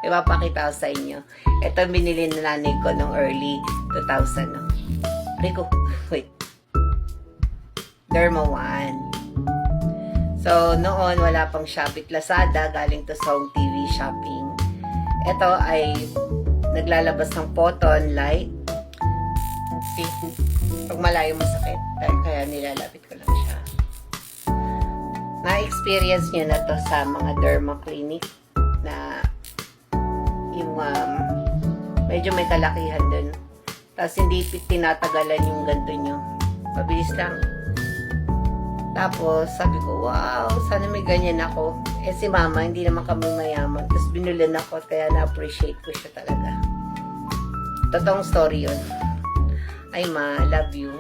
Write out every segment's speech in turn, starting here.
Ipapakita ko sa inyo. Ito binili na nanay ko nung early 2000. No? Rico, wait. Derma 1. So, noon, wala pang Shopee at Lazada. Galing to sa Home TV Shopping. Ito ay naglalabas ng Photon Light. See? Pag malayo masakit. Kaya nilalapit ko lang siya. Na-experience nyo na to sa mga derma clinic na yung medyo may kalakihan dun. Tapos hindi tinatagalan yung ganto nyo. Mabilis lang. Tapos sabi ko, wow, sana may ganyan ako. Eh si mama, hindi naman kami mayaman. Tapos binulan ako, kaya na-appreciate ko siya talaga. Totoong story yun. Ay ma, love you.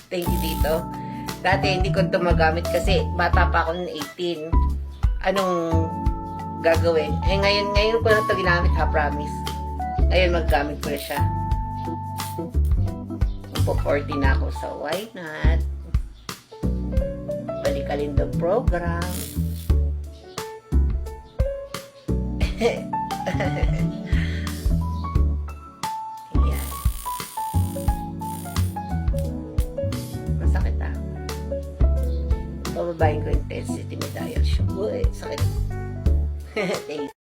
Thank you dito. Dati hindi ko ito magamit kasi bata pa ako ng 18. Anong gagawin? Eh ngayon ko na ito ginamit, ha, promise. Ngayon maggamit ko na siya. Po 40 na ako, so why not? Balikalin the program. Ayan. Masakit ah. Pababayin ko intensity med dial siya. Uy, sakit. Thanks.